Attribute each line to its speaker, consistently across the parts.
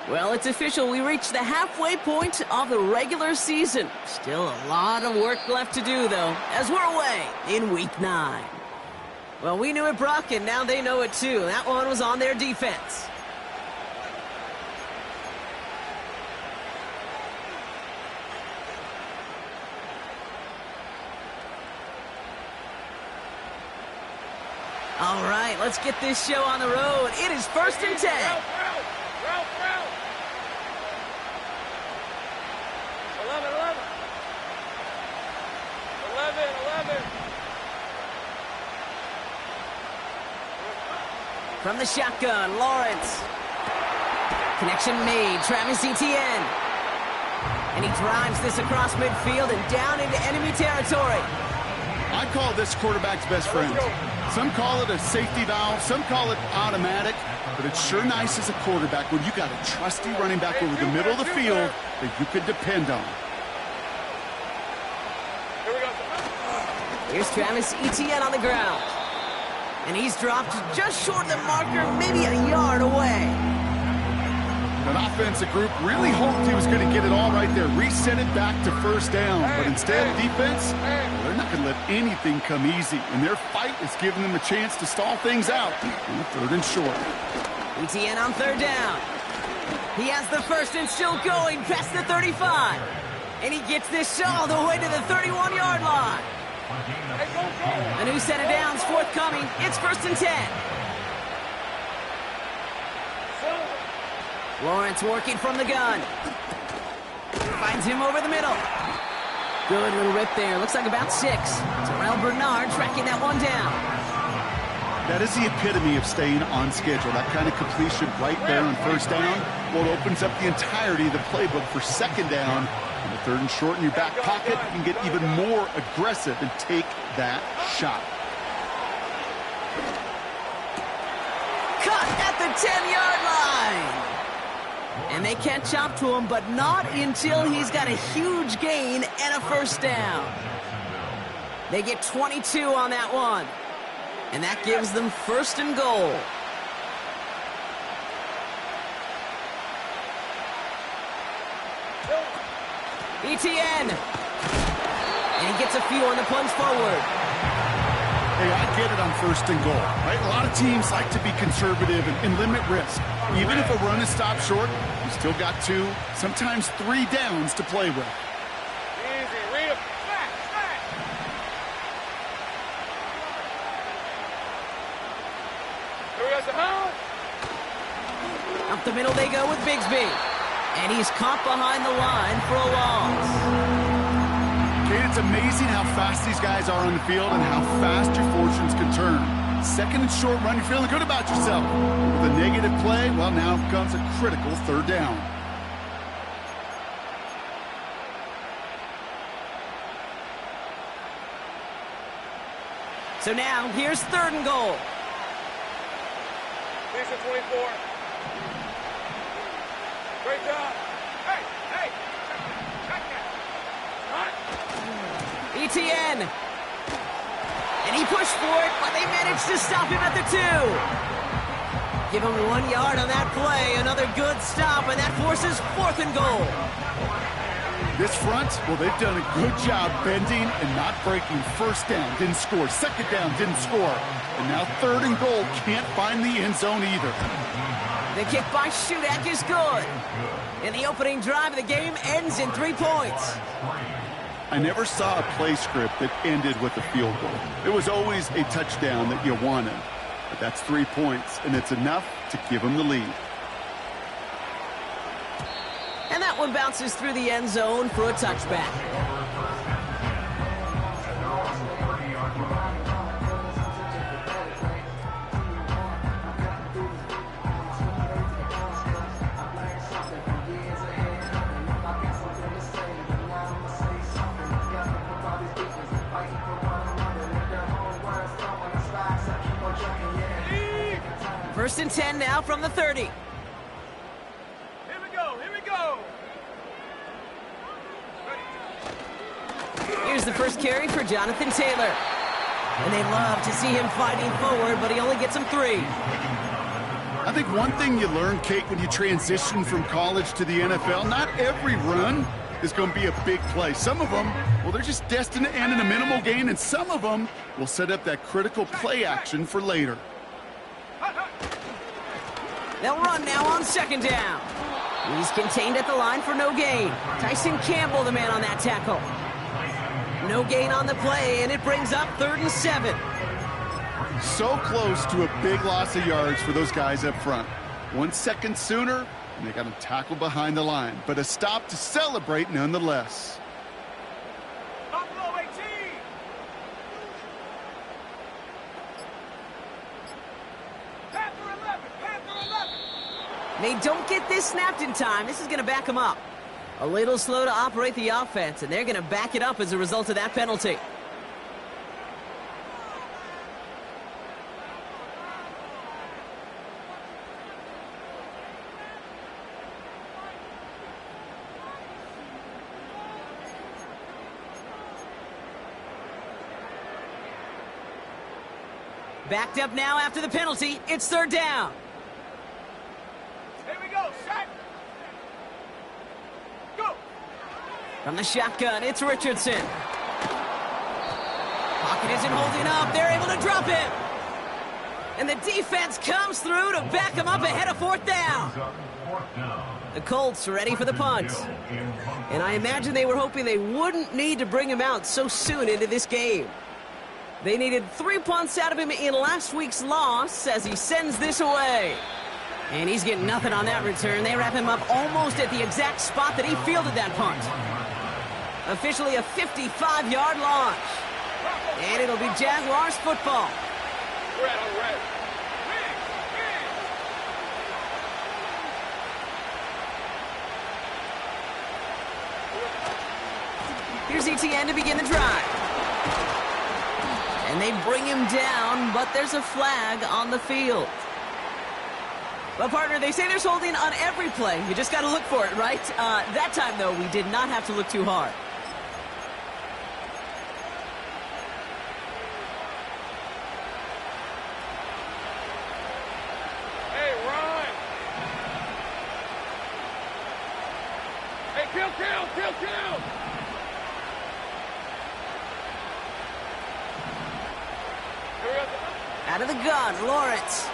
Speaker 1: Well, it's official. We reached the halfway point of the regular season. Still a lot of work left to do, though, as we're away in Week 9. Well, we knew it, Brock, and now they know it, too. That one was on their defense. All right, let's get this show on the road. It is 1st and 10.
Speaker 2: Route. 11.
Speaker 1: From the shotgun, Lawrence. Connection made, Travis Etienne. And he drives this across midfield and down into enemy territory.
Speaker 3: I call this quarterback's best friend. Some call it a safety valve, some call it automatic, but it's sure nice as a quarterback when you got a trusty running back over the middle of the field that you can depend on.
Speaker 1: Here's Travis Etienne on the ground. And he's dropped just short of the marker, maybe a yard away.
Speaker 3: That offensive group really hoped he was going to get it all right there, reset it back to 1st down. But instead, defense, they're not going to let anything come easy. And their fight is giving them a chance to stall things out on the 3rd and short.
Speaker 1: Etienne on 3rd down. He has the 1st and still going past the 35. And he gets this all the way to the 31-yard line. A new set of downs forthcoming. It's 1st and 10. Lawrence working from the gun. Finds him over the middle. Good little rip there. Looks like about 6. Terrell Bernard tracking that one down.
Speaker 3: That is the epitome of staying on schedule. That kind of completion right there on 1st down. Well, it opens up the entirety of the playbook for 2nd down. On the 3rd and short in your back pocket, you can get even more aggressive and take that shot.
Speaker 1: Cut at the 10-yard line. And they catch up to him, but not until he's got a huge gain and a 1st down. They get 22 on that one. And that gives them 1st and goal. Etienne. And he gets a few on the plunge forward.
Speaker 3: Hey, I get it on 1st and goal, right? A lot of teams like to be conservative and limit risk. Even if a run is stopped short, you still got 2, sometimes 3 downs to play with.
Speaker 2: Easy, read him. Back. Here we go, Sahel.
Speaker 1: Up the middle they go with Bigsby. And he's caught behind the line for a loss.
Speaker 3: Kate, it's amazing how fast these guys are on the field and how fast your fortunes can turn. 2nd and short run, you're feeling good about yourself. With a negative play, well, now comes a critical 3rd down.
Speaker 1: So now, here's 3rd and goal.
Speaker 2: Please, 24. Great job. Hey. Check that.
Speaker 1: Etienne. And he pushed for it, but they managed to stop him at the 2. Give him 1 yard on that play. Another good stop, and that forces 4th and goal.
Speaker 3: This front, well, they've done a good job bending and not breaking. 1st down, didn't score. 2nd down, didn't score. And now 3rd and goal, can't find the end zone either.
Speaker 1: The kick by Shudak is good. And the opening drive of the game ends in 3 points.
Speaker 3: I never saw a play script that ended with a field goal. It was always a touchdown that you wanted. But that's 3 points, and it's enough to give them the lead.
Speaker 1: And that one bounces through the end zone for a touchback. First and 10 now from the 30.
Speaker 2: Here we go.
Speaker 1: Here's the first carry for Jonathan Taylor. And they love to see him fighting forward, but he only gets him 3.
Speaker 3: I think one thing you learn, Kate, when you transition from college to the NFL, not every run is going to be a big play. Some of them, well, they're just destined to end in a minimal gain, and some of them will set up that critical play action for later.
Speaker 1: They'll run now on second down. He's contained at the line for no gain. Tyson Campbell, the man on that tackle. No gain on the play, and it brings up 3rd and 7.
Speaker 3: So close to a big loss of yards for those guys up front. 1 second sooner, and they got him tackled behind the line. But a stop to celebrate nonetheless.
Speaker 2: Buffalo 18. Panther 11. Panther 11.
Speaker 1: They don't get this snapped in time. This is going to back them up. A little slow to operate the offense, and they're going to back it up as a result of that penalty. Backed up now after the penalty. It's 3rd down.
Speaker 2: Here we go. Set. Go.
Speaker 1: From the shotgun, it's Richardson. Pocket isn't holding up. They're able to drop him. And the defense comes through to back him up ahead of 4th down. The Colts are ready for the punt. And I imagine they were hoping they wouldn't need to bring him out so soon into this game. They needed 3 punts out of him in last week's loss as he sends this away. And he's getting nothing on that return. They wrap him up almost at the exact spot that he fielded that punt. Officially a 55-yard launch. And it'll be Jaguars football.
Speaker 2: Red on red.
Speaker 1: Here's ETN to begin the drive. And they bring him down, but there's a flag on the field. Well, partner, they say there's holding on every play. You just got to look for it, right? That time, though, we did not have to look too hard.
Speaker 2: Hey, run. Hey, kill.
Speaker 1: Out of the gun, Lawrence.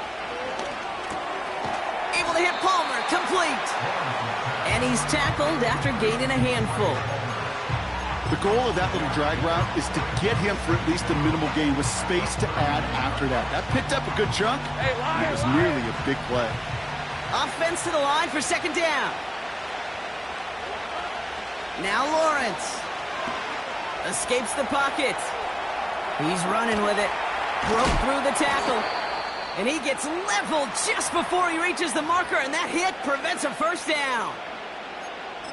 Speaker 1: Able to hit Palmer, complete. And he's tackled after gaining a handful.
Speaker 3: The goal of that little drag route is to get him for at least a minimal gain with space to add after that. That picked up a good chunk, and it was nearly a big play.
Speaker 1: Offense to the line for 2nd down. Now Lawrence. Escapes the pocket. He's running with it. Broke through the tackle. And he gets leveled just before he reaches the marker, and that hit prevents a 1st down.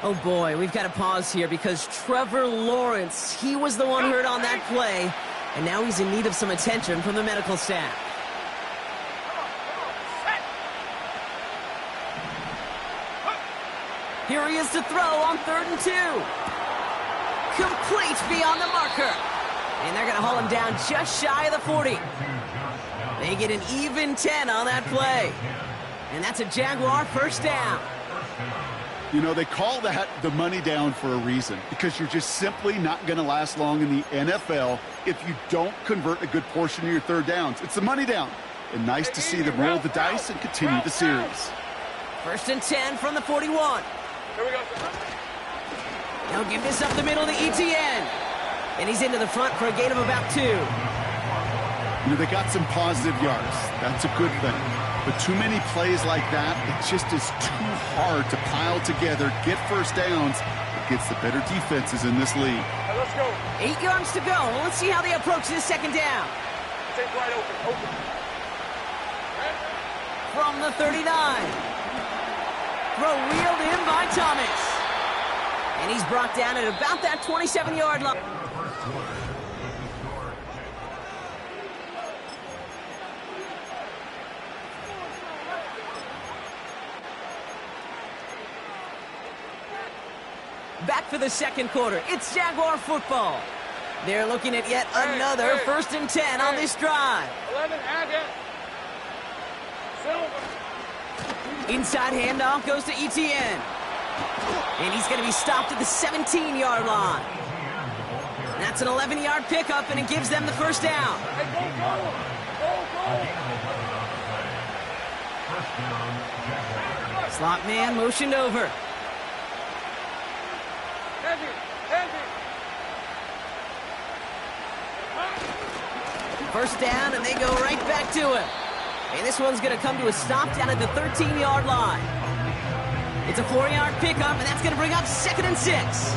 Speaker 1: Oh boy, we've got to pause here because Trevor Lawrence, he was the one hurt on that play, and now he's in need of some attention from the medical staff. Here he is to throw on 3rd and 2. Complete beyond the marker. And they're going to haul him down just shy of the 40. They get an even 10 on that play. And that's a Jaguar 1st down.
Speaker 3: You know, they call that the money down for a reason, because you're just simply not going to last long in the NFL if you don't convert a good portion of your 3rd downs. It's the money down. And nice to see them roll the dice and continue the series.
Speaker 1: 1st and 10 from the 41.
Speaker 2: Here we go.
Speaker 1: They'll give this up the middle to ETN. And he's into the front for a gain of about 2.
Speaker 3: You know, they got some positive yards. That's a good thing. But too many plays like that, it just is too hard to pile together, get 1st downs against the better defenses in this league.
Speaker 2: Hey, let's go.
Speaker 1: 8 yards to go. Let's see how they approach this 2nd down.
Speaker 2: Take wide open.
Speaker 1: From the 39. Throw wheeled in by Thomas. And he's brought down at about that 27-yard line. Back for the 2nd quarter. It's Jaguar football. They're looking at yet another 1st and 10 on this drive.
Speaker 2: 11, add it. Silver.
Speaker 1: Inside handoff goes to Etienne. And he's going to be stopped at the 17-yard line. That's an 11-yard pickup, and it gives them the first down. Slot man motioned over. First down, and they go right back to him. And this one's going to come to a stop down at the 13-yard line. It's a 4-yard pickup, and that's going to bring up 2nd and 6.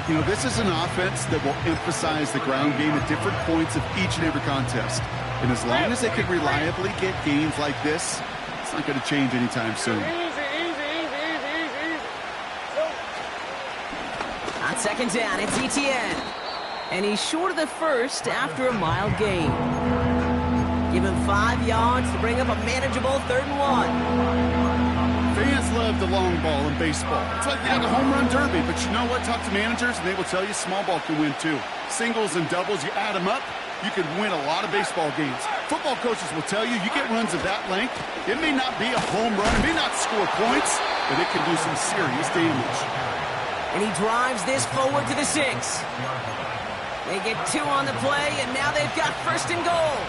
Speaker 3: You know, this is an offense that will emphasize the ground game at different points of each and every contest. And as long as they can reliably get gains like this, it's not going to change anytime soon.
Speaker 1: On 2nd down, it's Etienne. And he's short of the first after a mild gain. Give him 5 yards to bring up a manageable 3rd and 1.
Speaker 3: Fans love the long ball in baseball. It's like they have a home run derby, but you know what? Talk to managers, and they will tell you small ball can win too. Singles and doubles, you add them up, you can win a lot of baseball games. Football coaches will tell you get runs of that length. It may not be a home run, it may not score points, but it can do some serious damage.
Speaker 1: And he drives this forward to the 6. They get 2 on the play, and now they've got 1st and goal.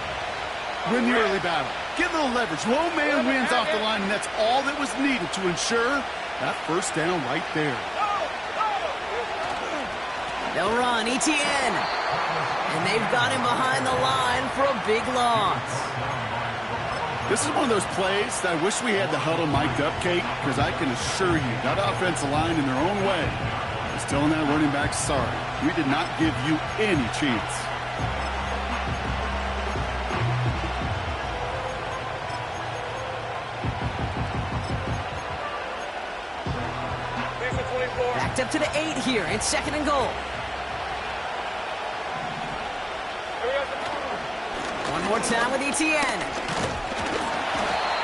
Speaker 3: Win the early battle. Get a little leverage. Low man wins off the line, and that's all that was needed to ensure that 1st down right there.
Speaker 1: They'll run Etienne. And they've got him behind the line for a big loss.
Speaker 3: This is one of those plays that I wish we had the huddle mic'd up, Kate, because I can assure you that offensive line in their own way is telling that running back, sorry, we did not give you any chance.
Speaker 1: Backed up to the 8 here. It's 2nd and goal. One more time with Etienne.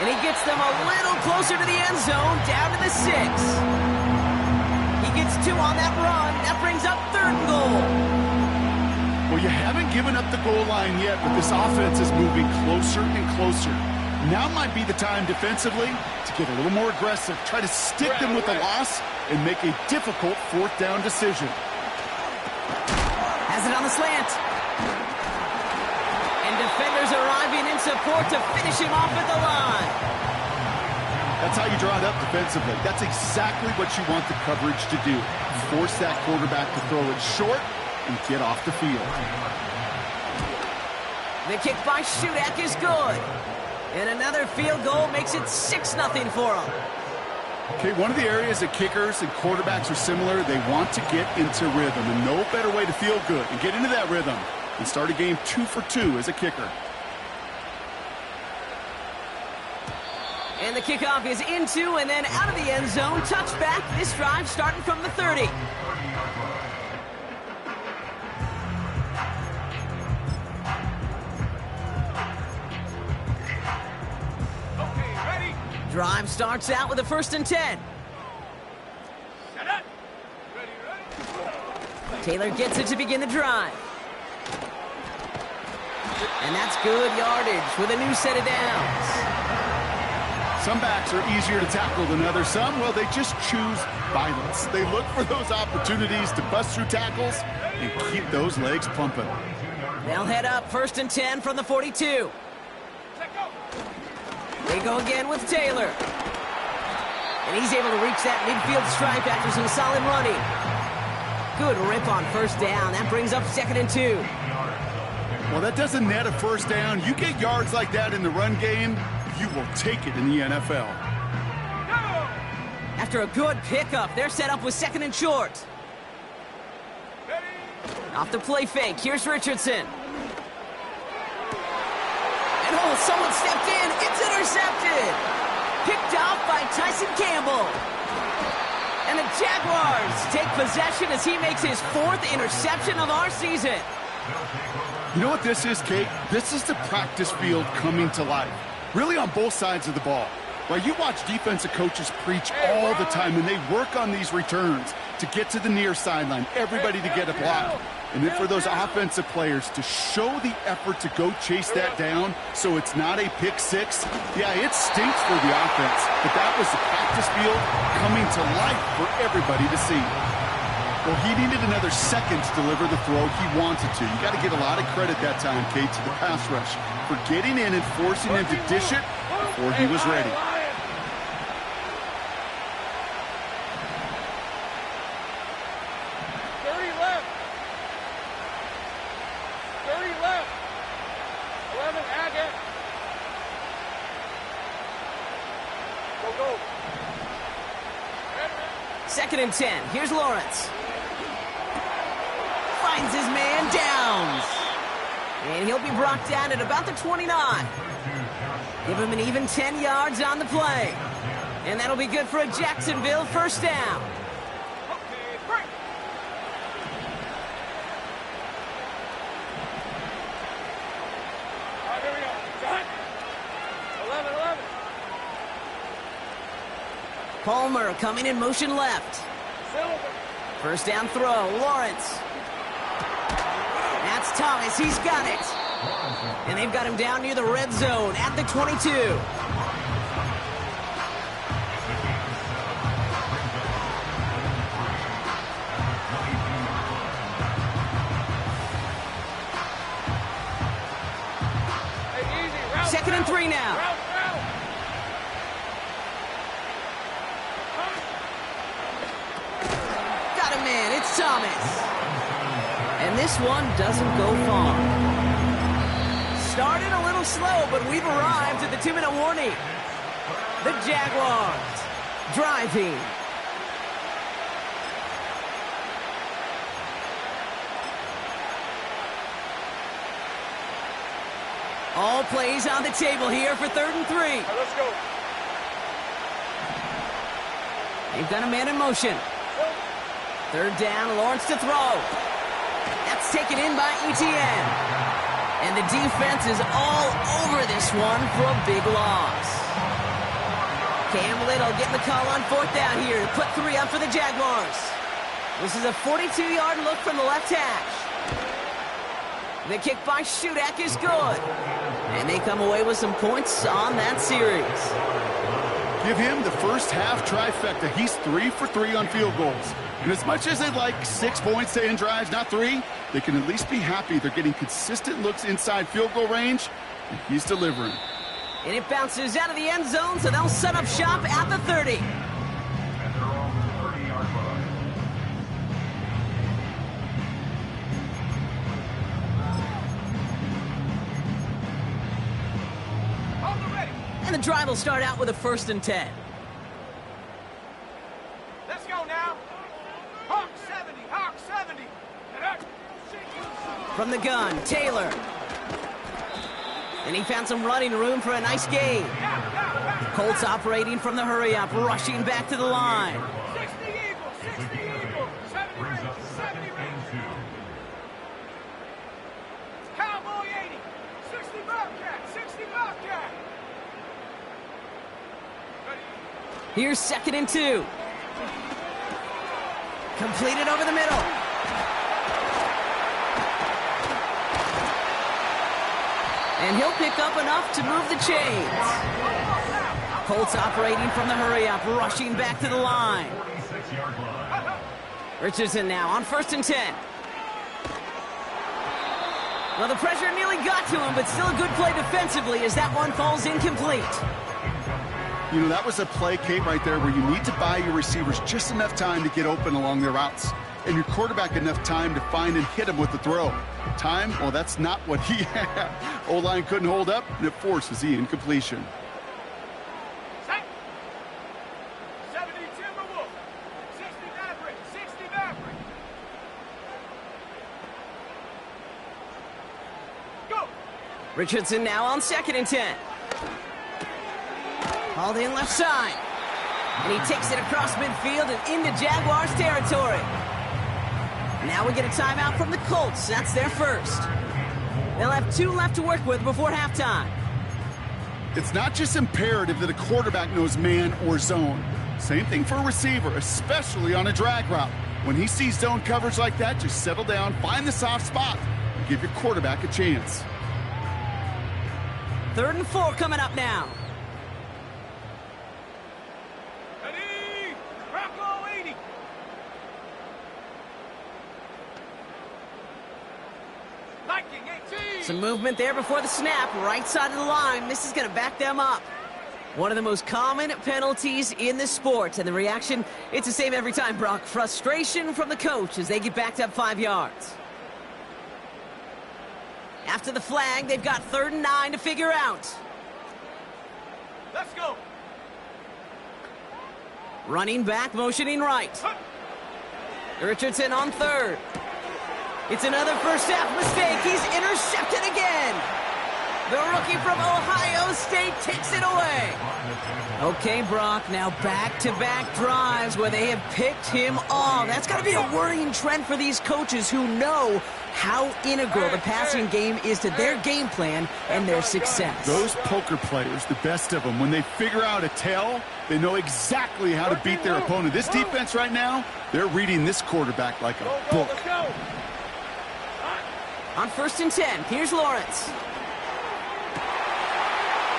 Speaker 1: And he gets them a little closer to the end zone, down to the 6. He gets 2 on that run. That brings up 3rd and goal.
Speaker 3: Well, you haven't given up the goal line yet, but this offense is moving closer and closer. Now might be the time defensively to get a little more aggressive, try to stick them with the loss, and make a difficult 4th down decision.
Speaker 1: Has it on the slant. And defenders arriving in support to finish him off at the line.
Speaker 3: That's how you draw it up defensively. That's exactly what you want the coverage to do. Force that quarterback to throw it short and get off the field.
Speaker 1: The kick by Shudak is good. And another field goal makes it 6-0 for them.
Speaker 3: Okay, one of the areas that kickers and quarterbacks are similar, they want to get into rhythm. And no better way to feel good and get into that rhythm than start a game 2 for 2 as a kicker.
Speaker 1: And the kickoff is into and then out of the end zone. Touchback. This drive starting from the 30. Drive starts out with a 1st and 10. Taylor gets it to begin the drive. And that's good yardage with a new set of downs.
Speaker 3: Some backs are easier to tackle than others. Some, well, they just choose violence. They look for those opportunities to bust through tackles and keep those legs pumping.
Speaker 1: They'll head up 1st and 10 from the 42. They go again with Taylor. And he's able to reach that midfield stripe after some solid running. Good rip on 1st down. That brings up 2nd and 2.
Speaker 3: Well, that doesn't net a 1st down. You get yards like that in the run game, you will take it in the NFL.
Speaker 1: After a good pickup, they're set up with 2nd and short. Off the play fake, here's Richardson. And oh, someone stepped in. It's intercepted. Picked off by Tyson Campbell. And the Jaguars take possession as he makes his 4th interception of our season.
Speaker 3: You know what this is, Kate? This is the practice field coming to life. Really on both sides of the ball. Well, you watch defensive coaches preach all the time, and they work on these returns to get to the near sideline, everybody to get a block. And then for those offensive players to show the effort to go chase that down so it's not a pick six, yeah, it stinks for the offense. But that was the practice field coming to life for everybody to see. Well, he needed another second to deliver the throw he wanted to. You got to give a lot of credit that time, Kate, to the pass rush for getting in and forcing him to dish it before he was ready.
Speaker 2: 30 left. 30 left. 11, Agate. Go.
Speaker 1: Second and 10. Here's Lawrence. Finds his man, Downs. And he'll be brought down at about the 29. Give him an even 10 yards on the play. And that'll be good for a Jacksonville first down.
Speaker 2: Okay, break. All right, here we go. Done. 11.
Speaker 1: Palmer coming in motion left.
Speaker 2: Silver.
Speaker 1: First down throw, Lawrence. That's Thomas, he's got it. And they've got him down near the red zone at the 22.
Speaker 2: Hey, easy. Route,
Speaker 1: Second and 3 now.
Speaker 2: Route.
Speaker 1: Got him, man, it's Thomas. And this one doesn't go far. Started a little slow, but we've arrived at the 2-minute warning. The Jaguars driving. All plays on the table here for 3rd and 3.
Speaker 2: All right, let's go.
Speaker 1: They've got a man in motion. 3rd down, Lawrence to throw. That's taken in by Etienne. And the defense is all over this one for a big loss. Cam Little getting the call on 4th down here to put 3 up for the Jaguars. This is a 42-yard look from the left hash. The kick by Shudak is good. And they come away with some points on that series.
Speaker 3: Give him the first half trifecta. He's 3 for 3 on field goals. And as much as they'd like 6 points to end drives, not 3, they can at least be happy they're getting consistent looks inside field goal range, and he's delivering.
Speaker 1: And it bounces out of the end zone, so they'll set up shop at the 30. And the drive will start out with a 1st and 10.
Speaker 2: Let's go now. Hawk 70.
Speaker 1: From the gun, Taylor. And he found some running room for a nice gain. Colts operating from the hurry-up, rushing back to the line.
Speaker 2: 60 Eagle. 70 range. Cowboy 80. 60 Bobcat.
Speaker 1: Here's 2nd and 2. Completed over the middle. And he'll pick up enough to move the chains. Colts operating from the hurry-up, rushing back to the line. Richardson now on 1st and 10. Well, the pressure nearly got to him, but still a good play defensively as that one falls incomplete.
Speaker 3: You know, that was a play, Kate, right there where you need to buy your receivers just enough time to get open along their routes. And your quarterback enough time to find and hit him with the throw. Time? Well, that's not what he had. O-line couldn't hold up, and it forces the incompletion.
Speaker 2: 70 Timberwolf. 60 Maverick. Go.
Speaker 1: Richardson now on 2nd and 10. Hauled in left side. And he takes it across midfield and into Jaguars territory. Now we get a timeout from the Colts. That's their first. They'll have 2 left to work with before halftime.
Speaker 3: It's not just imperative that a quarterback knows man or zone. Same thing for a receiver, especially on a drag route. When he sees zone coverage like that, just settle down, find the soft spot, and give your quarterback a chance.
Speaker 1: 3rd and 4 coming up now.
Speaker 2: Ready? Bronco 80. Viking 18.
Speaker 1: Some movement there before the snap, right side of the line. This is going to back them up. One of the most common penalties in the sport, and the reaction, it's the same every time, Brock. Frustration from the coach as they get backed up 5 yards. After the flag, they've got 3rd and 9 to figure out.
Speaker 2: Let's go.
Speaker 1: Running back, motioning right. Richardson on 3rd. It's another first half mistake. He's intercepted again. The rookie from Ohio State takes it away. Okay, Brock, now back-to-back drives where they have picked him off. That's got to be a worrying trend for these coaches who know how integral the passing game is to their game plan and their success.
Speaker 3: Those poker players, the best of them, when they figure out a tell, they know exactly how to beat their opponent. This defense right now, they're reading this quarterback like a book.
Speaker 2: Let's go.
Speaker 1: On 1st and 10, here's Lawrence.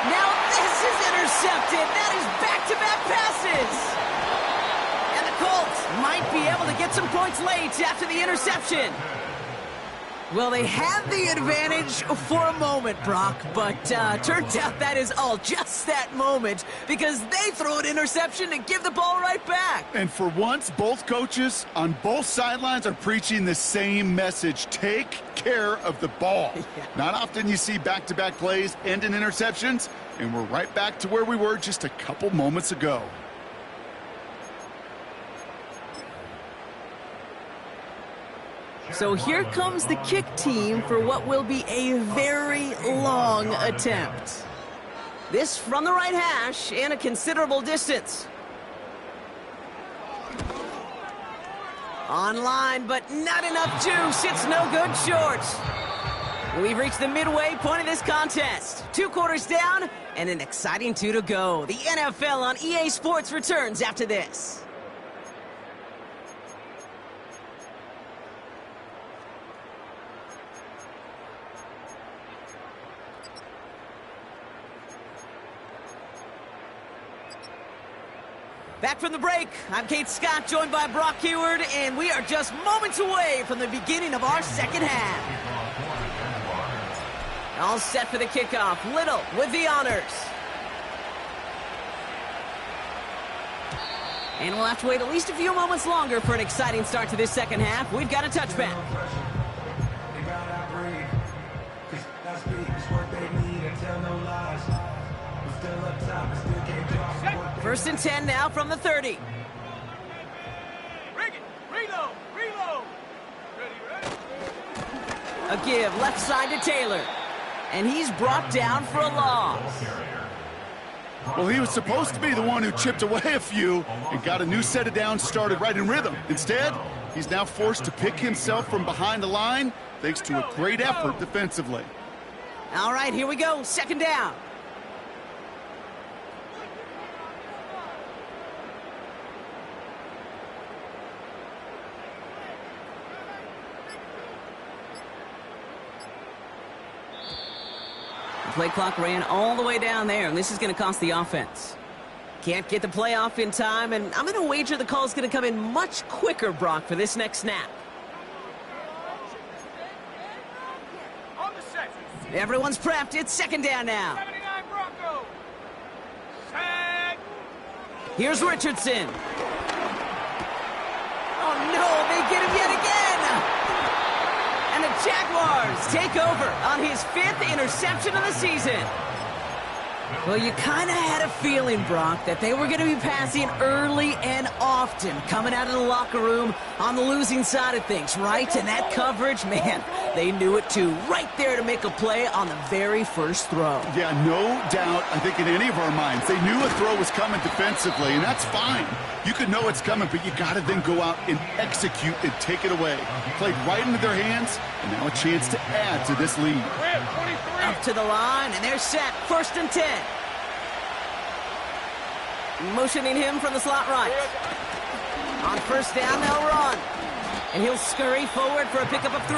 Speaker 1: Now this is intercepted. That is back-to-back passes. And the Colts might be able to get some points late after the interception. Well, they had the advantage for a moment, Brock, but turns out that is all just that moment because they throw an interception to give the ball right back.
Speaker 3: And for once, both coaches on both sidelines are preaching the same message. Take care of the ball.
Speaker 1: Yeah.
Speaker 3: Not often you see back-to-back plays end in interceptions, and we're right back to where we were just a couple moments ago.
Speaker 1: So here comes the kick team for what will be a very long attempt. This from the right hash and a considerable distance. Online, but not enough juice. It's no good short. We've reached the midway point of this contest. 2 quarters down and an exciting 2 to go. The NFL on EA Sports returns after this. Back from the break, I'm Kate Scott, joined by Brock Heward, and we are just moments away from the beginning of our second half. All set for the kickoff. Little with the honors. And we'll have to wait at least a few moments longer for an exciting start to this second half. We've got a touchback. First and 10 now from the 30.
Speaker 2: Rig it. Reload. Reload. Ready.
Speaker 1: A give left side to Taylor. And he's brought down for a loss.
Speaker 3: Well, he was supposed to be the one who chipped away a few and got a new set of downs started right in rhythm. Instead, he's now forced to pick himself from behind the line thanks to a great effort defensively.
Speaker 1: All right, here we go. 2nd down. Play clock ran all the way down there, and this is going to cost the offense. Can't get the play off in time, and I'm going to wager the call is going to come in much quicker, Brock, for this next snap.
Speaker 2: On the set.
Speaker 1: Everyone's prepped. It's 2nd down now.
Speaker 2: 79 Bronco. Set.
Speaker 1: Here's Richardson. Oh, no, they get him yet again. And the Jaguars take over on his 5th interception of the season. Well, you kind of had a feeling, Brock, that they were going to be passing early and often, coming out of the locker room on the losing side of things, right? And that coverage, man, they knew it too. Right there to make a play on the very first throw.
Speaker 3: Yeah, no doubt, I think in any of our minds, they knew a throw was coming defensively, and that's fine. You could know it's coming, but you got to then go out and execute and take it away. Played right into their hands, and now a chance to add to this lead.
Speaker 1: Up to the line, and they're set. 1st and 10. Motioning him from the slot right. On first down, they'll run. And he'll scurry forward for a pickup of 3.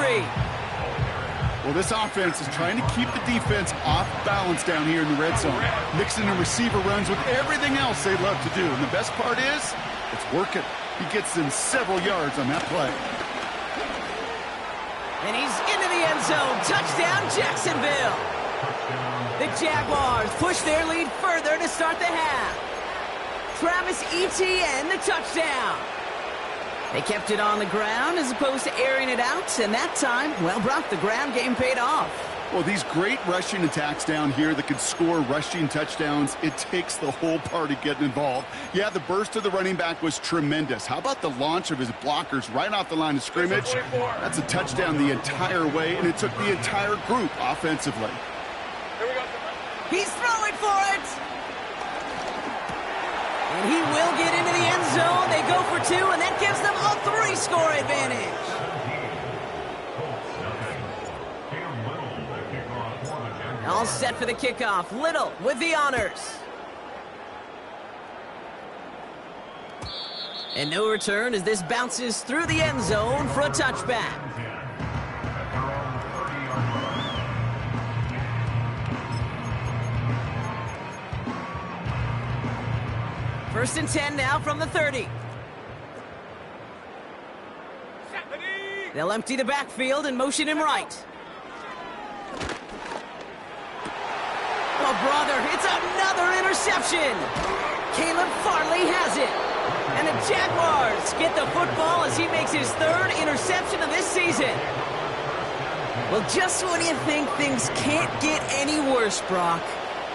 Speaker 3: Well, this offense is trying to keep the defense off balance down here in the red zone. Mixing the receiver runs with everything else they love to do. And the best part is, it's working. He gets them several yards on that play.
Speaker 1: And he's into the end zone. Touchdown, Jacksonville. The Jaguars push their lead further to start the half. Travis Etienne, the touchdown. They kept it on the ground as opposed to airing it out, and that time, well, Brock, the ground game paid off.
Speaker 3: Well, these great rushing attacks down here that can score rushing touchdowns, it takes the whole party getting involved. Yeah, the burst of the running back was tremendous. How about the launch of his blockers right off the line of scrimmage? That's a touchdown the entire way, and it took the entire group offensively.
Speaker 1: He's throwing for it! And he will get into the end zone. They go for 2, and that gives them a 3-score advantage. All set for the kickoff. Little with the honors. And no return as this bounces through the end zone for a touchback. First and 10 now from the 30. They'll empty the backfield and motion him right. Oh, brother, it's another interception. Caleb Farley has it. And the Jaguars get the football as he makes his 3rd interception of this season. Well, just when you think things can't get any worse, Brock,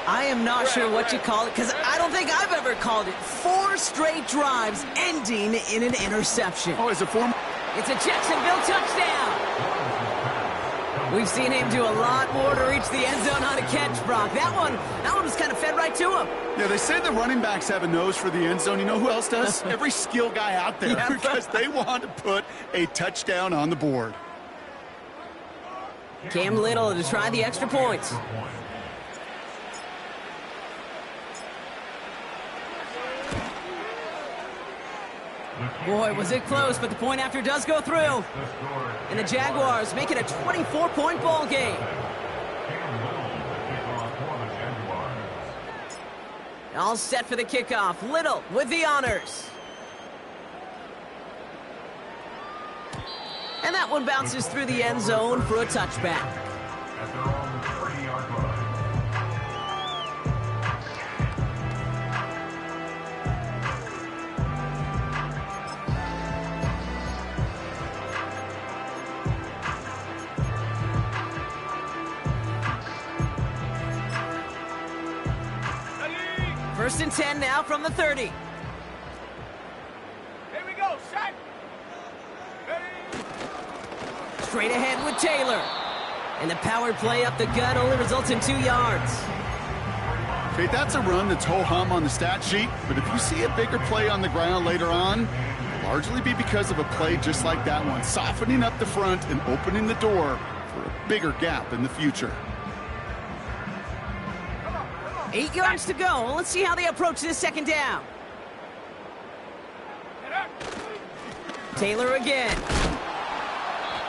Speaker 1: I am not sure what you call it, because I don't think I've ever called it 4 straight drives ending in an interception.
Speaker 3: Oh, is it 4?
Speaker 1: It's a Jacksonville touchdown. We've seen him do a lot more to reach the end zone on a catch, Brock. That one was kind of fed right to him.
Speaker 3: Yeah, they say the running backs have a nose for the end zone. You know who else does? Every skill guy out there, because they want to put a touchdown on the board.
Speaker 1: Cam Little to try the extra points. Boy, was it close, but the point after does go through. And the Jaguars make it a 24-point ball game. All set for the kickoff. Little with the honors. And that one bounces through the end zone for a touchback. First and 10 now from the 30.
Speaker 2: Here we go, set. Ready.
Speaker 1: Straight ahead with Taylor. And the power play up the gut only results in 2 yards.
Speaker 3: Okay, that's a run that's ho-hum on the stat sheet, but if you see a bigger play on the ground later on, it'll largely be because of a play just like that one, softening up the front and opening the door for a bigger gap in the future.
Speaker 1: 8 yards to go. Let's see how they approach this second down. Taylor again.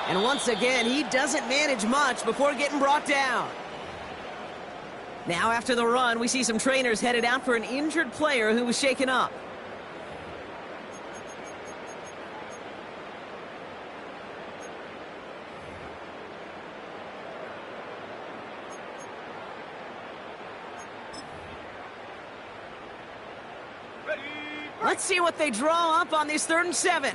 Speaker 1: And once again, he doesn't manage much before getting brought down. Now after the run, we see some trainers headed out for an injured player who was shaken up. Let's see what they draw up on this 3rd and 7.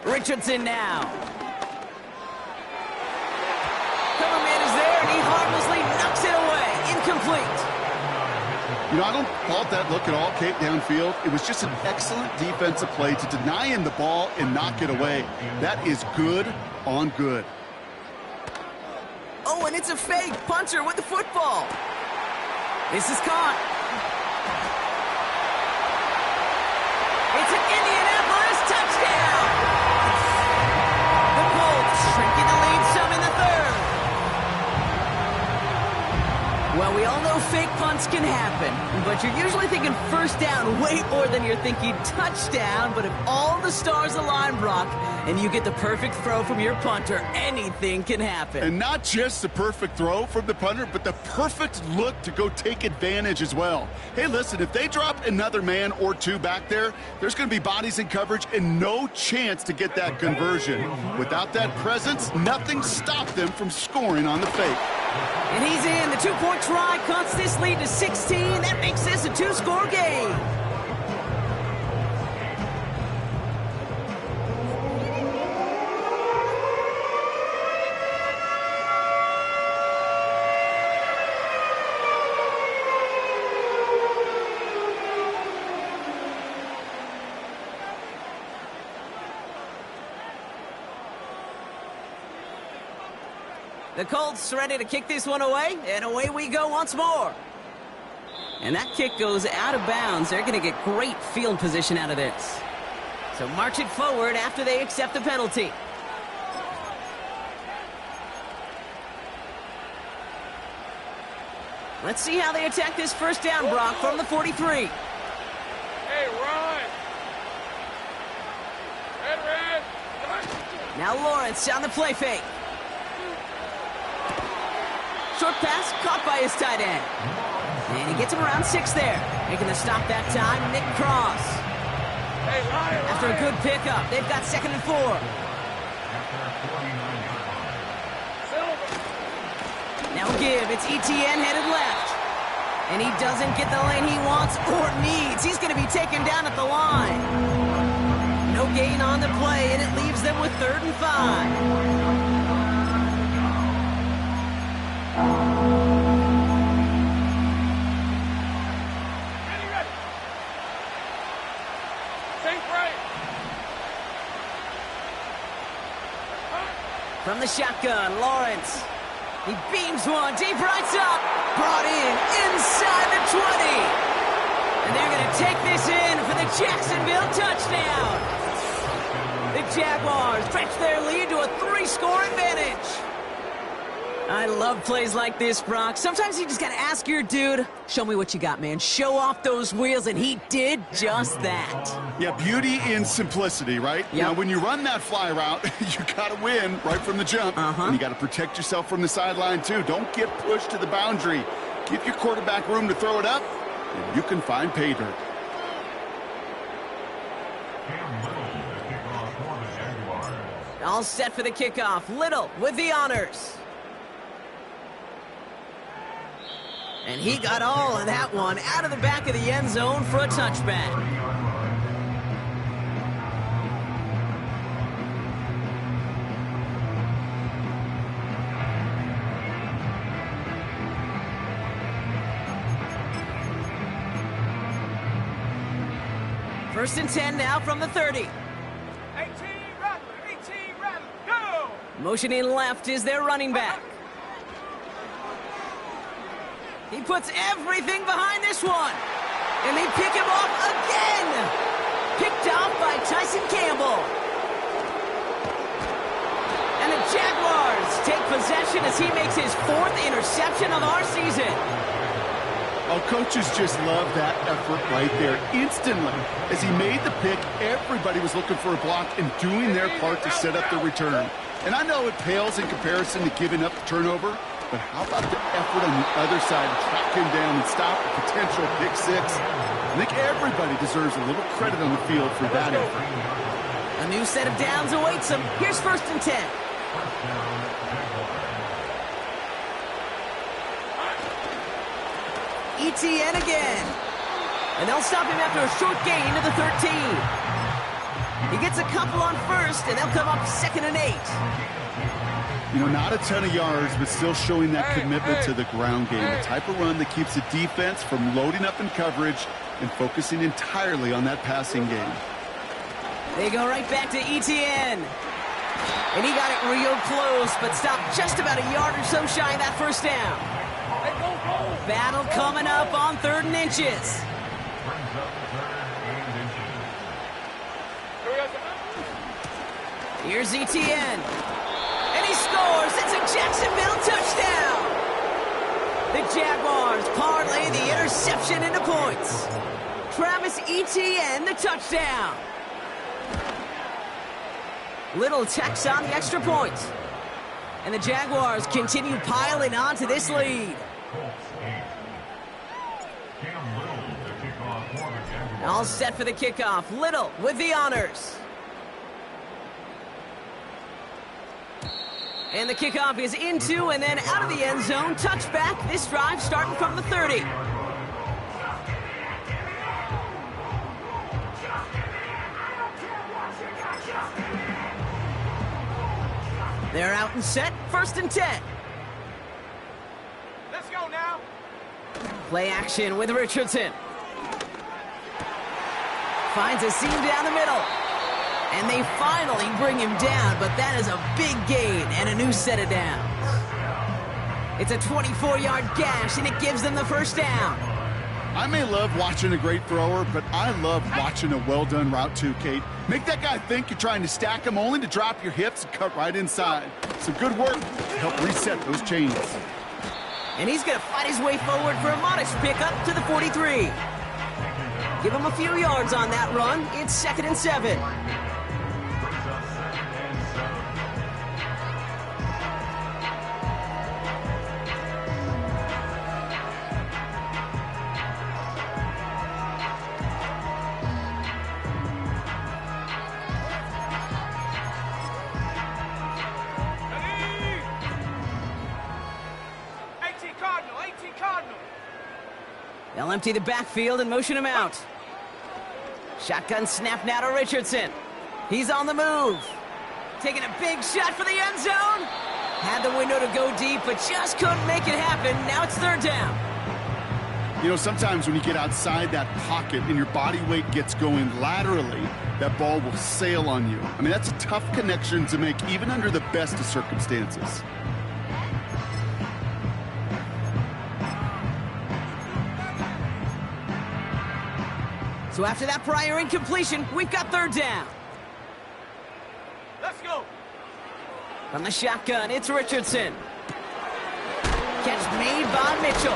Speaker 1: Richardson now. Cover man is there, and he harmlessly knocks it away. Incomplete.
Speaker 3: You know, I don't fault that look at all, Kate, downfield. It was just an excellent defensive play to deny him the ball and knock it away. That is good on good.
Speaker 1: Oh, and it's a fake punter with the football. This is caught. It's an Indianapolis touchdown. The Colts shrinking the lead some in the 3rd. Well, we all know fake punt once can happen, but you're usually thinking first down way more than you're thinking touchdown. But if all the stars align, Brock, and you get the perfect throw from your punter, anything can happen.
Speaker 3: And not just the perfect throw from the punter, but the perfect look to go take advantage as well. Hey, listen, if they drop another man or two back there, there's going to be bodies in coverage and no chance to get that conversion. Without that presence, nothing stopped them from scoring on the fake.
Speaker 1: And he's in. The two-point try cuts this lead to 16. That makes this a two-score game. The Colts ready to kick this one away, and away we go once more. And that kick goes out of bounds. They're going to get great field position out of this. So march it forward after they accept the penalty. Let's see how they attack this first down, Brock, from the 43.
Speaker 2: Hey, run! Red.
Speaker 1: Now Lawrence on the play fake. Short pass caught by his tight end. And he gets him around 6 there. Making the stop that time, Nick Cross.
Speaker 2: Hey, Ryan!
Speaker 1: After a good pickup, they've got 2nd and 4. Now give, it's ETN headed left. And he doesn't get the lane he wants or needs. He's going to be taken down at the line. No gain on the play, and it leaves them with 3rd and 5. From the shotgun, Lawrence. He beams one, deep right up. Brought in, inside the 20. And they're going to take this in for the Jacksonville touchdown. The Jaguars stretch their lead to a 3-score advantage. I love plays like this, Brock. Sometimes you just got to ask your dude, show me what you got, man. Show off those wheels, and he did just that.
Speaker 3: Yeah, beauty in simplicity, right?
Speaker 1: Yep.
Speaker 3: Now, when you run that fly route, you got to win right from the jump. And you got to protect yourself from the sideline, too. Don't get pushed to the boundary. Give your quarterback room to throw it up, and you can find pay dirt.
Speaker 1: All set for the kickoff. Little with the honors. And he got all of that one out of the back of the end zone for a touchback. First and 10 now from the 30.
Speaker 2: 18 Rattler, go!
Speaker 1: Motioning left is their running back. He puts everything behind this one. And they pick him off again. Picked off by Tyson Campbell. And the Jaguars take possession as he makes his 4th interception of our season.
Speaker 3: Oh, coaches just love that effort right there. Instantly, as he made the pick, everybody was looking for a block and doing their part to set up the return. And I know it pales in comparison to giving up the turnover, but how about the effort on the other side to track him down and stop a potential pick 6? I think everybody deserves a little credit on the field for that effort.
Speaker 1: A new set of downs awaits him. Here's 1st and 10. ETN again. And they'll stop him after a short gain to the 13. He gets a couple on 1st, and they'll come up 2nd and 8.
Speaker 3: You know, not a ton of yards, but still showing that commitment to the ground game. The type of run that keeps the defense from loading up in coverage and focusing entirely on that passing game.
Speaker 1: They go right back to ETN. And he got it real close, but stopped just about a yard or so shy of that first down. Battle coming up on 3rd and inches. Here's ETN. And he scores. It's a Jacksonville touchdown. The Jaguars parlay the interception into points. Travis Etienne, the touchdown. Little tacks on the extra point. And the Jaguars continue piling on to this lead. All set for the kickoff. Little with the honors. And the kickoff is into and then out of the end zone. Touchback. This drive starting from the 30. They're out and set. 1st and 10.
Speaker 2: Let's go now.
Speaker 1: Play action with Richardson. Finds a seam down the middle. And they finally bring him down, but that is a big gain and a new set of downs. It's a 24-yard gash, and it gives them the 1st down.
Speaker 3: I may love watching a great thrower, but I love watching a well-done route too, Kate. Make that guy think you're trying to stack him only to drop your hips and cut right inside. Some good work to help reset those chains.
Speaker 1: And he's going to fight his way forward for a modest pickup to the 43. Give him a few yards on that run. It's 2nd and 7. They'll empty the backfield and motion him out. Shotgun snap now to Richardson. He's on the move. Taking a big shot for the end zone. Had the window to go deep, but just couldn't make it happen. Now it's 3rd down.
Speaker 3: You know, sometimes when you get outside that pocket and your body weight gets going laterally, that ball will sail on you. I mean, that's a tough connection to make even under the best of circumstances.
Speaker 1: So after that prior incompletion, we've got 3rd down.
Speaker 2: Let's go.
Speaker 1: From the shotgun, it's Richardson. Catch made by Mitchell.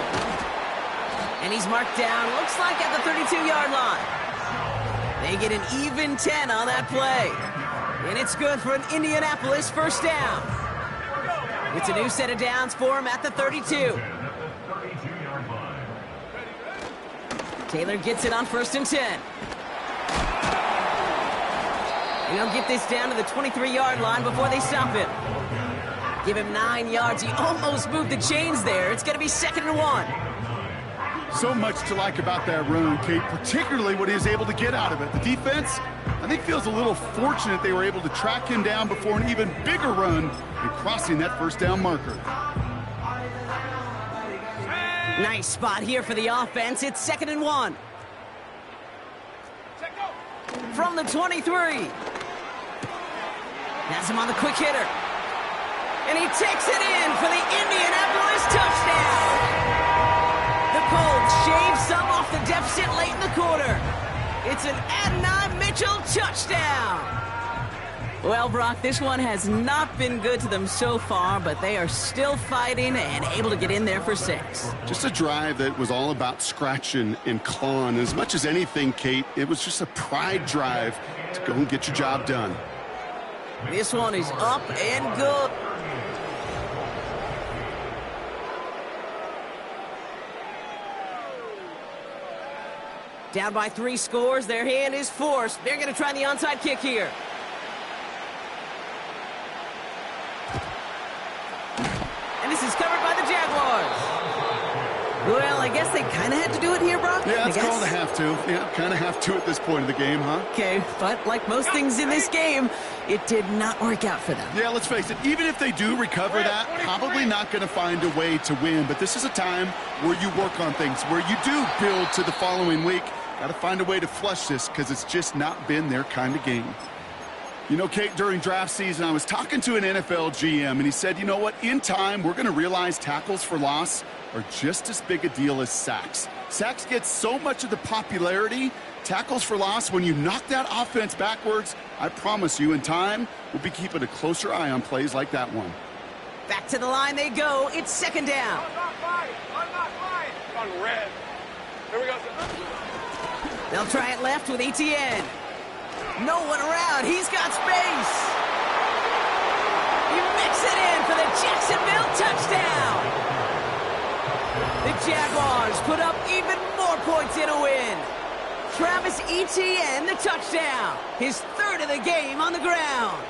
Speaker 1: And he's marked down, looks like at the 32-yard line. They get an even 10 on that play. And it's good for an Indianapolis 1st down. It's a new set of downs for him at the 32. Taylor gets it on 1st and 10. And he'll get this down to the 23-yard line before they stop it. Give him 9 yards. He almost moved the chains there. It's going to be 2nd and 1.
Speaker 3: So much to like about that run, Kate, particularly what he was able to get out of it. The defense, I think, feels a little fortunate they were able to track him down before an even bigger run and crossing that 1st down marker.
Speaker 1: Nice spot here for the offense. It's 2nd and 1. From the 23. Has him on the quick hitter. And he takes it in for the Indianapolis touchdown. The Colts shave some off the deficit late in the quarter. It's an Adonai Mitchell touchdown. Well, Brock, this one has not been good to them so far, but they are still fighting and able to get in there for 6.
Speaker 3: Just a drive that was all about scratching and clawing. As much as anything, Kate, it was just a pride drive to go and get your job done.
Speaker 1: This one is up and good. Down by 3 scores, their hand is forced. They're going to try the onside kick here. And this is covered by the Jaguars. Well, I guess they kind of had to do it here, Brock.
Speaker 3: Yeah, it's called a have to. Yeah, kind of have to at this point of the game, huh?
Speaker 1: Okay, but like most things in this game, it did not work out for them.
Speaker 3: Yeah, let's face it, even if they do recover that, probably not going to find a way to win. But this is a time where you work on things, where you do build to the following week. Got to find a way to flush this because it's just not been their kind of game. You know, Kate, during draft season, I was talking to an NFL GM, and he said, you know what, in time, we're going to realize tackles for loss are just as big a deal as sacks. Sacks get so much of the popularity. Tackles for loss, when you knock that offense backwards, I promise you, in time, we'll be keeping a closer eye on plays like that one.
Speaker 1: Back to the line they go. It's 2nd down.
Speaker 2: on red. Here we go.
Speaker 1: They'll try it left with ETN. No one around. He's got space. He mix it in for the Jacksonville touchdown. The Jaguars put up even more points in a win. Travis Etienne, the touchdown. His third of the game on the ground.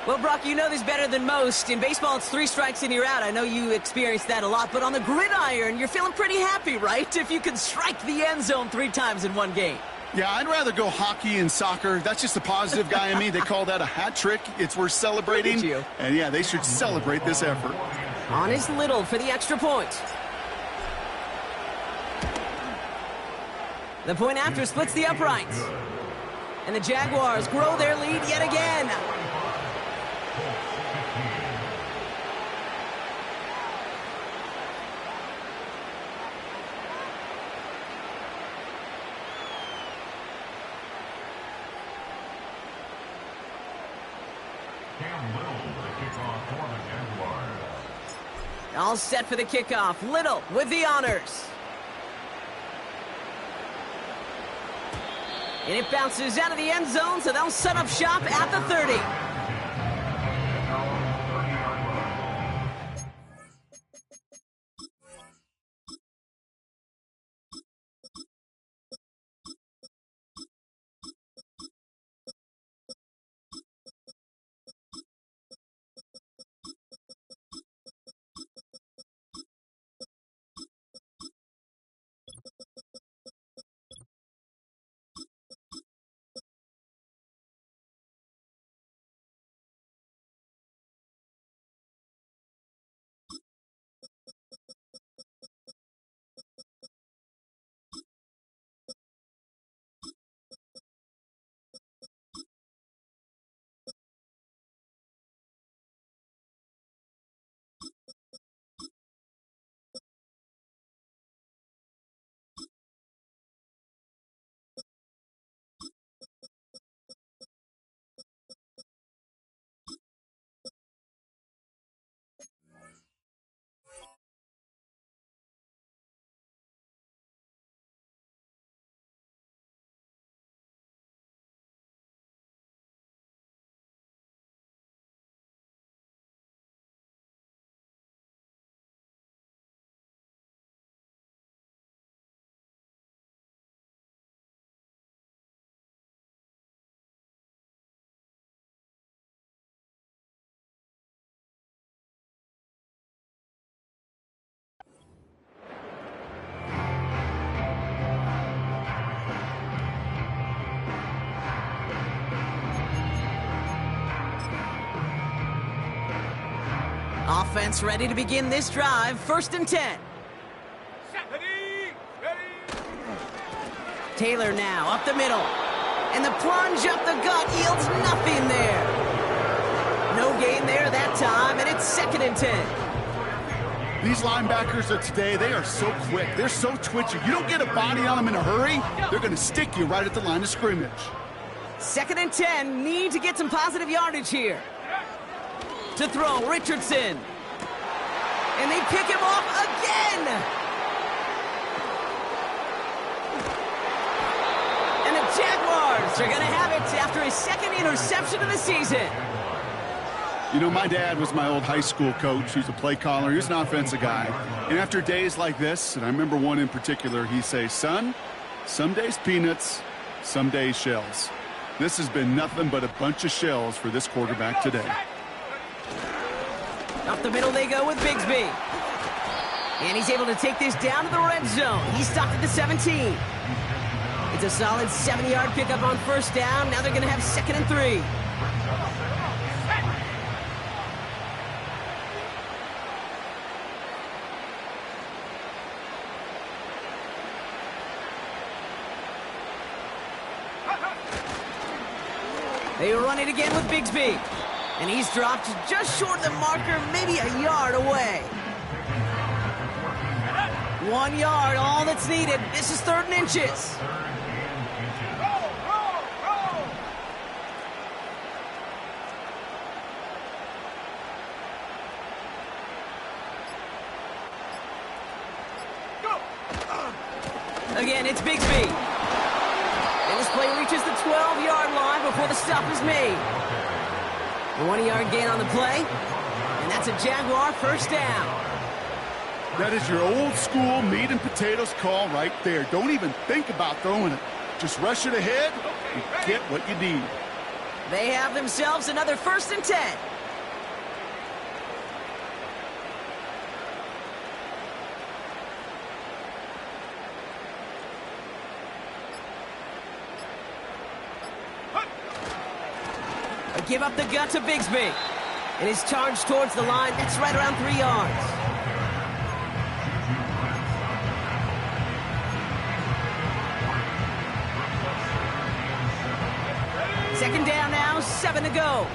Speaker 1: Well, Brock, you know this better than most. In baseball, it's 3 strikes and you're out. I know you experienced that a lot, but on the gridiron, you're feeling pretty happy, right? If you can strike the end zone 3 times in one game.
Speaker 3: Yeah, I'd rather go hockey and soccer. That's just the positive guy in me. They call that a hat trick. It's worth celebrating.
Speaker 1: Look at you.
Speaker 3: And yeah, they should celebrate this effort.
Speaker 1: On is Little for the extra point. The point after splits the uprights. And the Jaguars grow their lead yet again. All set for the kickoff. Little with the honors. And it bounces out of the end zone, so they'll set up shop at the 30. Offense ready to begin this drive. 1st and 10. Taylor now up the middle. And the plunge up the gut yields nothing there. No gain there that time, and it's 2nd and 10.
Speaker 3: These linebackers of today, they are so quick. They're so twitchy. You don't get a body on them in a hurry, they're going to stick you right at the line of scrimmage.
Speaker 1: 2nd and 10. Need to get some positive yardage here. To throw, Richardson. And they pick him off again. And the Jaguars are going to have it after his 2nd interception of the season.
Speaker 3: You know, my dad was my old high school coach. He was a play caller. He was an offensive guy. And after days like this, and I remember one in particular, he'd say, son, some days peanuts, some days shells. This has been nothing but a bunch of shells for this quarterback today.
Speaker 1: Up the middle they go with Bigsby. And he's able to take this down to the red zone. He's stopped at the 17. It's a solid 70-yard pickup on 1st down. Now they're going to have 2nd and 3. They run it again with Bigsby. And he's dropped just short of the marker, maybe a yard away. 1 yard, all that's needed. This is 3rd and inches. again. It's Bigsby. And this play reaches the 12-yard line before the stop is made. A 1-yard gain on the play. And that's a Jaguar first down.
Speaker 3: That is your old school meat and potatoes call right there. Don't even think about throwing it. Just rush it ahead and get what you need.
Speaker 1: They have themselves another 1st and 10. Give up the gut to Bigsby. And his charge towards the line. That's right around 3 yards. Second down now, 7 to go.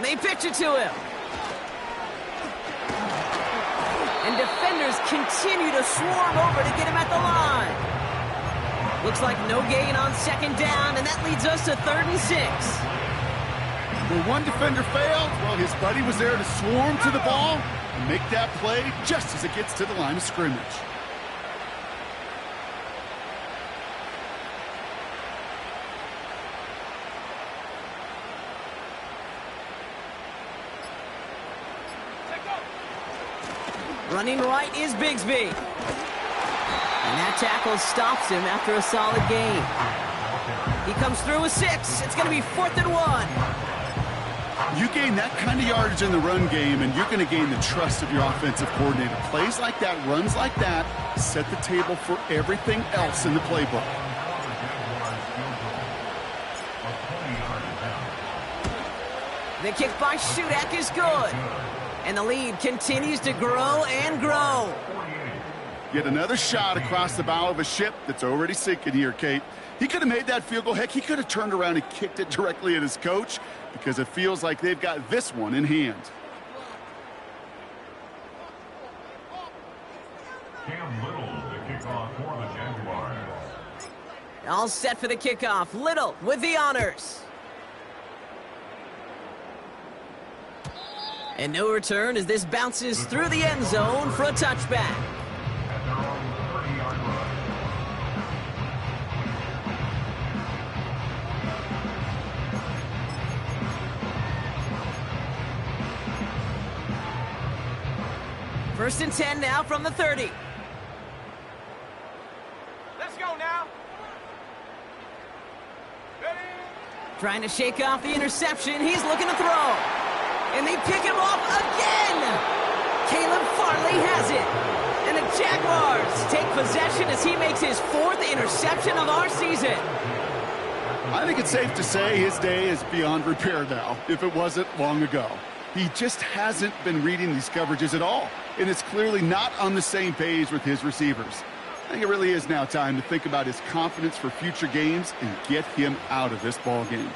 Speaker 1: They pitch it to him. And defenders continue to swarm over to get him at the line. Looks like no gain on 2nd down, and that leads us to 3rd and 6.
Speaker 3: When one defender failed, well, his buddy was there to swarm to the ball and make that play just as it gets to the line of scrimmage.
Speaker 1: Running right is Bigsby. And that tackle stops him after a solid gain. He comes through with 6. It's going to be 4th and 1.
Speaker 3: You gain that kind of yardage in the run game, and you're going to gain the trust of your offensive coordinator. Plays like that, runs like that, set the table for everything else in the playbook.
Speaker 1: The kick by Shudak is good. And the lead continues to grow and grow.
Speaker 3: Yet another shot across the bow of a ship that's already sinking here, Kate. He could have made that field goal. Heck, he could have turned around and kicked it directly at his coach because it feels like they've got this one in hand.
Speaker 4: Cam Little, the kickoff for the Jaguars.
Speaker 1: All set for the kickoff. Little with the honors. And no return as this bounces through the end zone for a touchback. First and 10 now from the 30.
Speaker 2: Let's go now. Ready?
Speaker 1: Trying to shake off the interception. He's looking to throw. And they pick him off again. Caleb Farley has it. And the Jaguars take possession as he makes his 4th interception of our season.
Speaker 3: I think it's safe to say his day is beyond repair now, if it wasn't long ago. He just hasn't been reading these coverages at all, and it's clearly not on the same page with his receivers. I think it really is now time to think about his confidence for future games and get him out of this ball game.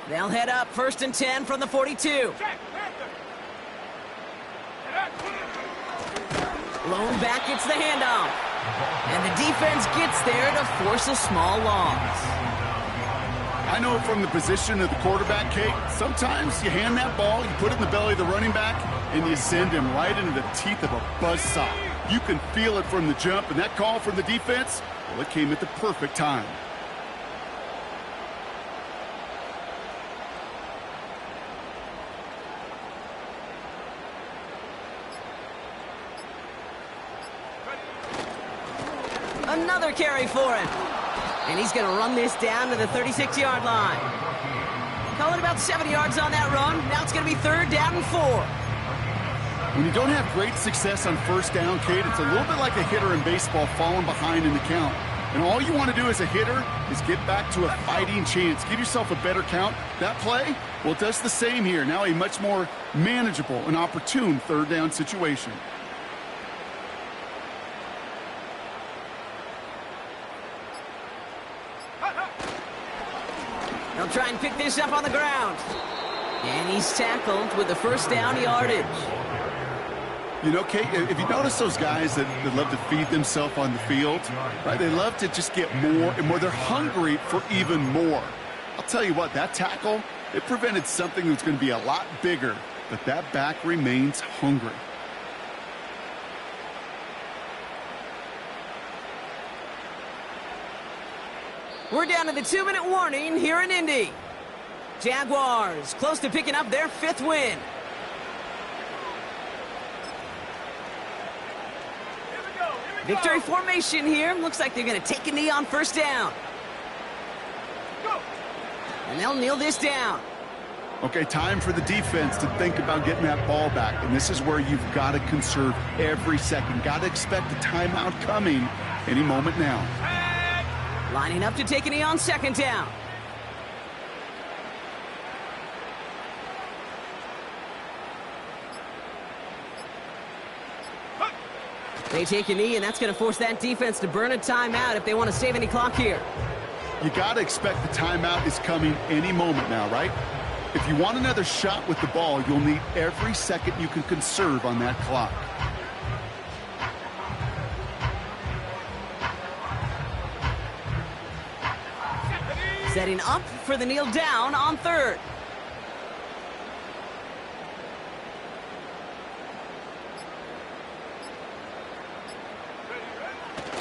Speaker 1: They'll head up 1st and 10 from the 42. Lone back gets the handoff. And the defense gets there to force a small loss.
Speaker 3: I know from the position of the quarterback, Kate, sometimes you hand that ball, you put it in the belly of the running back, and you send him right into the teeth of a buzzsaw. You can feel it from the jump, and that call from the defense, well, it came at the perfect time.
Speaker 1: Another carry for him. And he's going to run this down to the 36-yard line. Call it about 7 yards on that run. Now it's going to be 3rd down and 4.
Speaker 3: When you don't have great success on 1st down, Kate, it's a little bit like a hitter in baseball falling behind in the count. And all you want to do as a hitter is get back to a fighting chance. Give yourself a better count. That play, well, it does the same here. Now a much more manageable and opportune 3rd down situation.
Speaker 1: They'll try and pick this up on the ground. And he's tackled with the 1st down yardage.
Speaker 3: You know, Kate, if you notice those guys that love to feed themselves on the field, right? They love to just get more and more. They're hungry for even more. I'll tell you what, that tackle, it prevented something that's going to be a lot bigger, but that back remains hungry.
Speaker 1: We're down to the 2-minute warning here in Indy. Jaguars close to picking up their 5th win. Victory formation here. Looks like they're going to take a knee on 1st down. And they'll kneel this down.
Speaker 3: Okay, time for the defense to think about getting that ball back. And this is where you've got to conserve every second. Got to expect a timeout coming any moment now.
Speaker 1: Lining up to take a knee on 2nd down. They take a knee, and that's going to force that defense to burn a timeout if they want to save any clock here.
Speaker 3: You got to expect the timeout is coming any moment now, right? If you want another shot with the ball, you'll need every second you can conserve on that clock.
Speaker 1: Setting up for the kneel down on 3rd.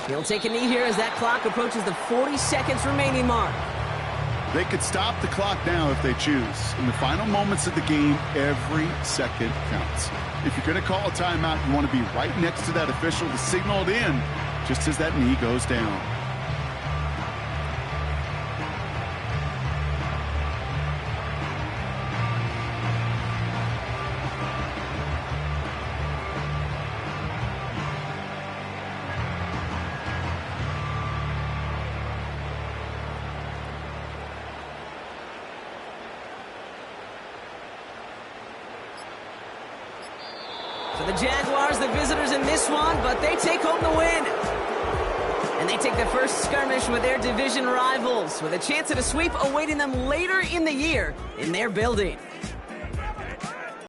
Speaker 1: He'll take a knee here as that clock approaches the 40 seconds remaining mark.
Speaker 3: They could stop the clock now if they choose. In the final moments of the game, every second counts. If you're going to call a timeout, you want to be right next to that official to signal it in just as that knee goes down.
Speaker 1: So the Jaguars, the visitors in this one, but they take home the win. And they take the first skirmish with their division rivals with a chance at a sweep awaiting them later in the year in their building.